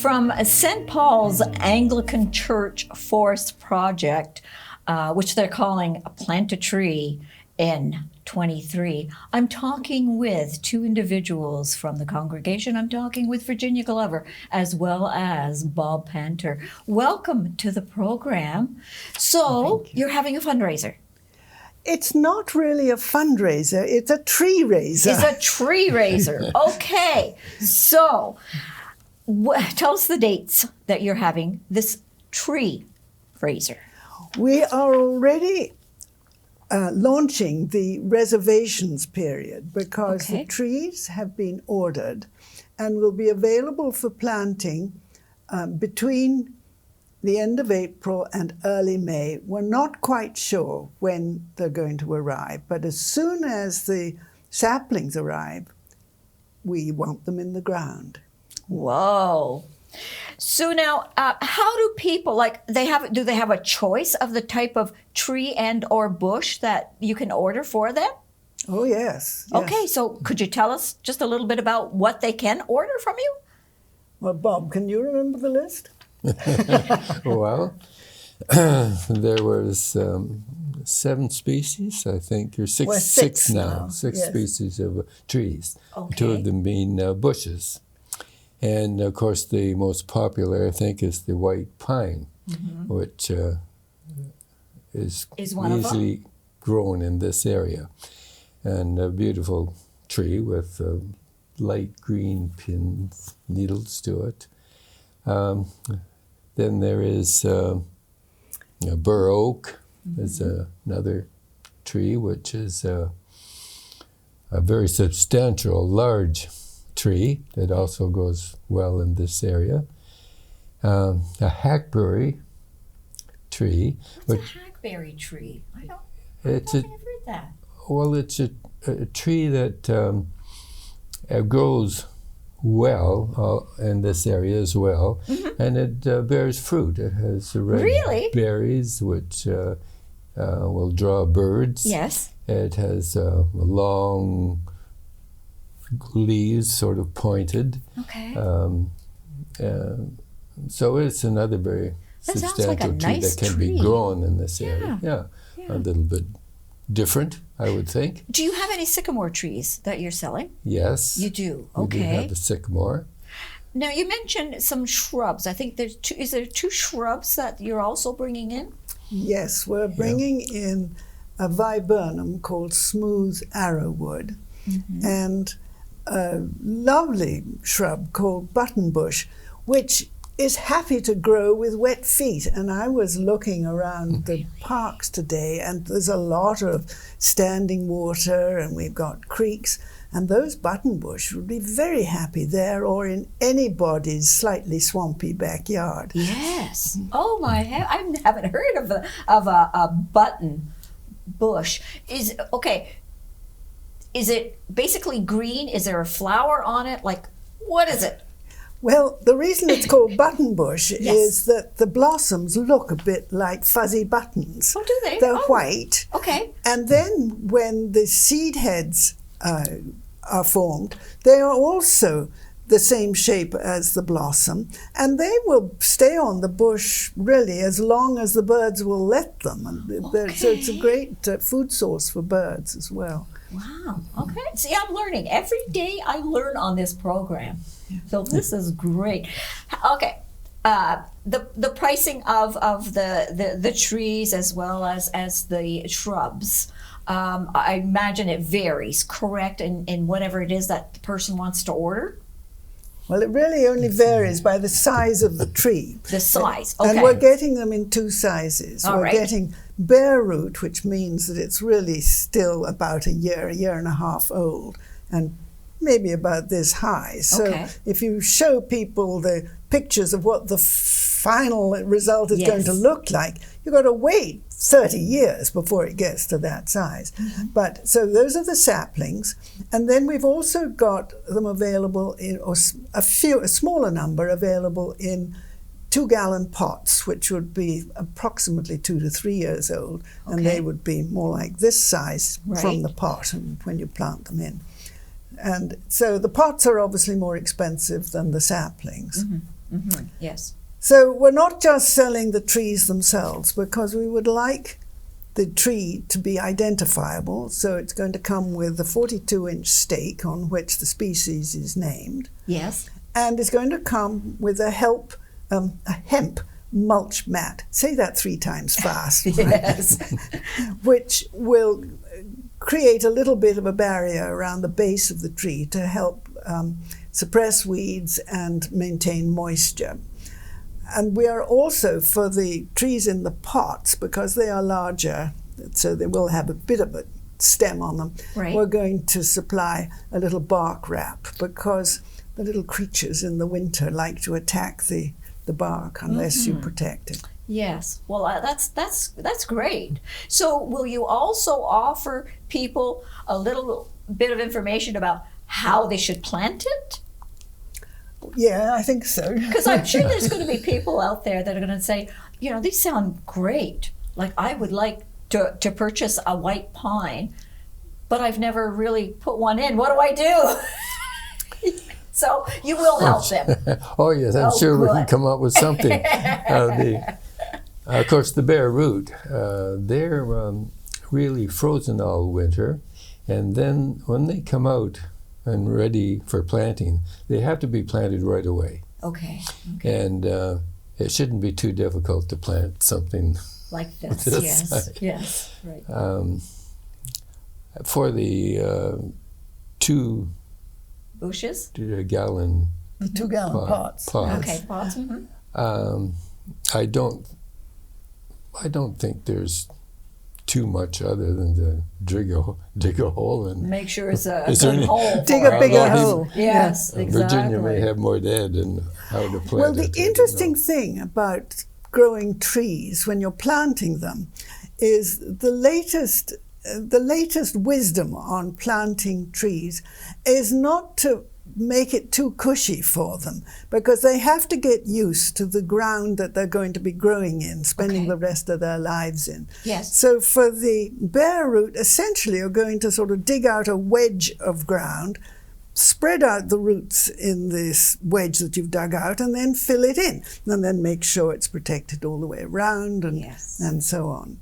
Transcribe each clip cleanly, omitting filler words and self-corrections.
From St. Paul's Anglican Church Forest Project, which they're calling Plant a Tree in 23. I'm talking with two individuals from the congregation. I'm talking with Virginia Glover as well as Bob Panter. Welcome to the program. So you're having a fundraiser. It's not really a fundraiser, it's a tree raiser. It's a tree raiser. Okay. So tell us the dates that you're having this tree raiser. We are already launching the reservations period because the trees have been ordered and will be available for planting between the end of April and early May. We're not quite sure when they're going to arrive, but as soon as the saplings arrive, we want them in the ground. Whoa. So now, how do people, do they have a choice of the type of tree and or bush that you can order for them? Oh, yes. Okay, so could you tell us just a little bit about what they can order from you? Well, Bob, can you remember the list? Well, there was 7 species, I think, or six now. Six species of trees, 2 of them being bushes. And, of course, the most popular, I think, is the white pine, which is easily grown in this area. And a beautiful tree with light green pins, needles to it. Then there is bur oak, is another tree, which is a very substantial, large tree that also grows well in this area. A hackberry tree. What's a hackberry tree? I don't think I've heard that. Well, it's a tree that grows well in this area as well, and it bears fruit. It has red berries, which will draw birds. Yes. It has long leaves, sort of pointed. Okay. So it's another very substantial tree that can be grown in this area. Yeah, a little bit different, I would think. Do you have any sycamore trees that you're selling? Yes. You do? Okay. We do have a sycamore. Now, you mentioned some shrubs. I think there's two. Is there 2 shrubs that you're also bringing in? Yes, we're bringing in a viburnum called smooth arrowwood and a lovely shrub called buttonbush, which is happy to grow with wet feet. And I was looking around the parks today, and there's a lot of standing water, and we've got creeks, and those buttonbush would be very happy there or in anybody's slightly swampy backyard. Yes. Oh my! I haven't heard of a button bush. Is it basically green? Is there a flower on it? What is it? Well, the reason it's called buttonbush is that the blossoms look a bit like fuzzy buttons. Oh, do they? They're white. Okay. And then when the seed heads are formed, they are also the same shape as the blossom, and they will stay on the bush really as long as the birds will let them. And so it's a great food source for birds as well. Wow. Okay. See, I'm learning. Every day I learn on this program. So this is great. Okay. The pricing of the trees as well as the shrubs, I imagine it varies, correct, in whatever it is that the person wants to order? Well, it really only varies by the size of the tree. The size, okay. And we're getting them in 2 sizes. We're getting bare root, which means that it's really still about a year and a half old, and maybe about this high. So if you show people the pictures of what the final result is going to look like, you've got to wait 30 years before it gets to that size. But so those are the saplings, and then we've also got them available in, or a smaller number available in 2-gallon pots, which would be approximately 2 to 3 years old, and they would be more like this size from the pot and when you plant them in. And so the pots are obviously more expensive than the saplings. Yes. So we're not just selling the trees themselves, because we would like the tree to be identifiable. So it's going to come with a 42-inch stake on which the species is named. Yes. And it's going to come with a hemp mulch mat. Say that 3 times fast. Yes. Which will create a little bit of a barrier around the base of the tree to help suppress weeds and maintain moisture. And we are also, for the trees in the pots, because they are larger, so they will have a bit of a stem on them, right, we're going to supply a little bark wrap, because the little creatures in the winter like to attack the bark unless you protect it. Yes. Well, that's great. So will you also offer people a little bit of information about how they should plant it? Yeah, I think so. Because I'm sure there's going to be people out there that are going to say, you know, these sound great. Like, I would like to purchase a white pine, but I've never really put one in. What do I do? So you will help them. Oh, yes, I'm sure we can come up with something. Of course, the bare root, they're really frozen all winter. And then when they come out and ready for planting, they have to be planted right away. Okay. And it shouldn't be too difficult to plant something like this. Yes, right. For the 2 bushes, 2 gallon, the 2-gallon pots. Okay, pots. I don't think there's too much other than to dig a hole and make sure it's a good hole. Dig a bigger hole. Yes, exactly. Virginia may have more dad than how to plant Well, it. the interesting thing about growing trees when you're planting them is the latest wisdom on planting trees is not to make it too cushy for them, because they have to get used to the ground that they're going to be growing in, spending the rest of their lives in. Yes. So for the bare root, essentially you're going to sort of dig out a wedge of ground, spread out the roots in this wedge that you've dug out, and then fill it in, and then make sure it's protected all the way around, and so on.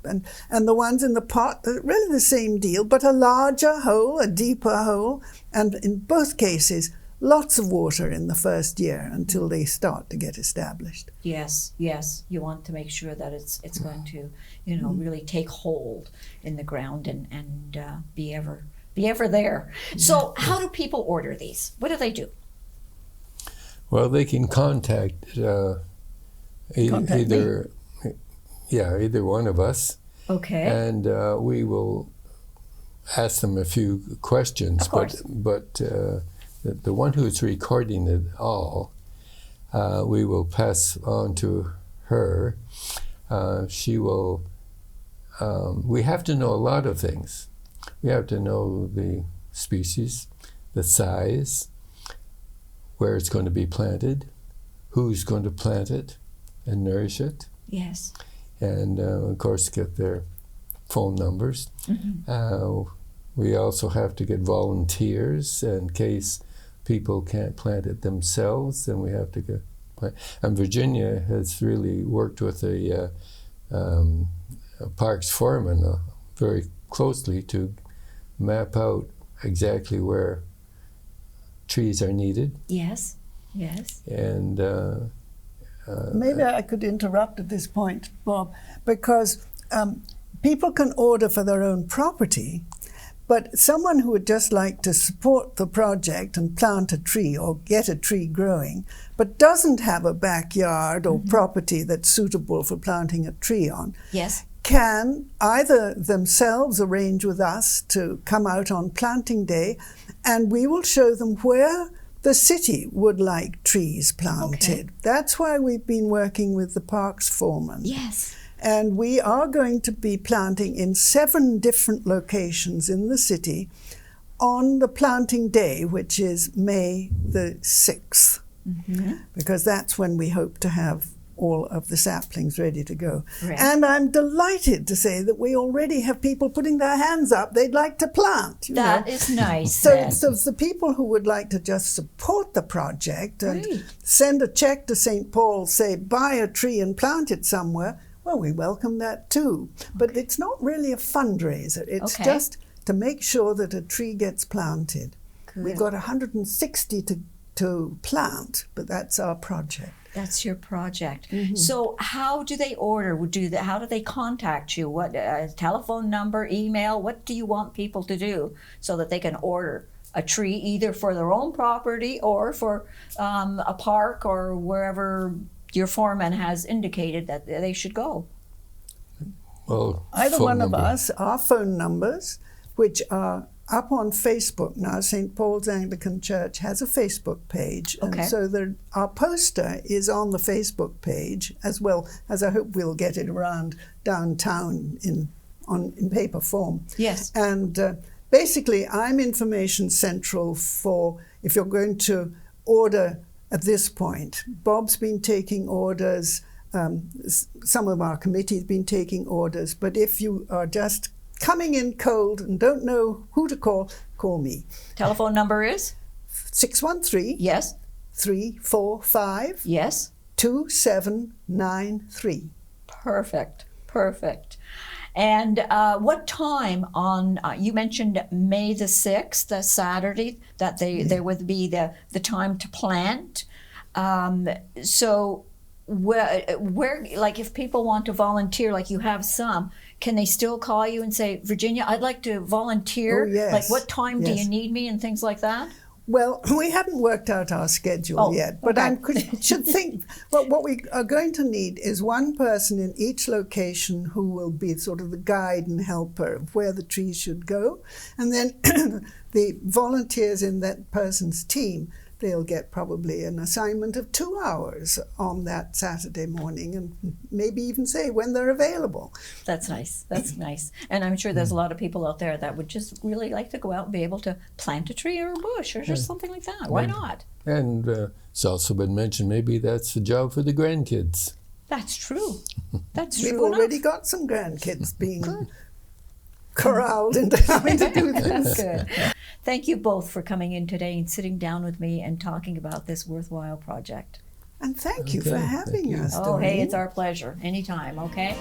And the ones in the pot, they're really the same deal, but a larger hole, a deeper hole, and in both cases, lots of water in the first year until they start to get established. Yes. You want to make sure that it's going to, really take hold in the ground and be ever there. So how do people order these? What do they do? Well, they can contact either one of us. Okay. And we will ask them a few questions. Of course. But the one who's recording it all, we will pass on to her. She will. We have to know a lot of things. We have to know the species, the size, where it's going to be planted, who's going to plant it and nourish it. Yes. And, of course, get their phone numbers. We also have to get volunteers in case people can't plant it themselves, then we have to get plant. And Virginia has really worked with a parks foreman very closely to map out exactly where trees are needed. Yes. And maybe I could interrupt at this point, Bob, because people can order for their own property, but someone who would just like to support the project and plant a tree or get a tree growing, but doesn't have a backyard or property that's suitable for planting a tree on, can either themselves arrange with us to come out on planting day, and we will show them where the city would like trees planted. That's why we've been working with the parks foreman. Yes. And we are going to be planting in 7 different locations in the city on the planting day, which is May the 6th, because that's when we hope to have all of the saplings ready to go. Right. And I'm delighted to say that we already have people putting their hands up. They'd like to plant. That is nice. So the people who would like to just support the project and send a check to St. Paul, say, buy a tree and plant it somewhere, well, we welcome that too. But it's not really a fundraiser. It's just to make sure that a tree gets planted. Good. We've got 160 to plant, but that's our project. That's your project. Mm-hmm. So how do they order? How do they contact you? What telephone number, email? What do you want people to do so that they can order a tree either for their own property or for a park or wherever your foreman has indicated that they should go? Well, either one of us, our phone numbers, which are up on Facebook now. St. Paul's Anglican Church has a Facebook page, and so our poster is on the Facebook page, as well as I hope we'll get it around downtown in paper form. Yes. And basically, I'm information central for if you're going to order at this point. Bob's been taking orders. Some of our committee's been taking orders, but if you are just coming in cold and don't know who to call me. Telephone number is 613 yes 345 yes 2793. Perfect. And what time on you mentioned May the 6th, the Saturday, that there would be the time to plant. So where like if people want to volunteer, like you have some, can they still call you and say, Virginia, I'd like to volunteer? Oh, yes. Like what time do you need me and things like that? Well, we haven't worked out our schedule yet, but I should think, well, what we are going to need is one person in each location who will be sort of the guide and helper of where the trees should go. And then the volunteers in that person's team, they'll get probably an assignment of 2 hours on that Saturday morning and maybe even say when they're available. That's nice. And I'm sure there's a lot of people out there that would just really like to go out and be able to plant a tree or a bush or just something like that. Why not? And it's also been mentioned maybe that's a job for the grandkids. That's true. We've already got some grandkids being corralled into having to do this. Good. Thank you both for coming in today and sitting down with me and talking about this worthwhile project. And thank you for having us. Oh, hey, it's our pleasure. Anytime, okay?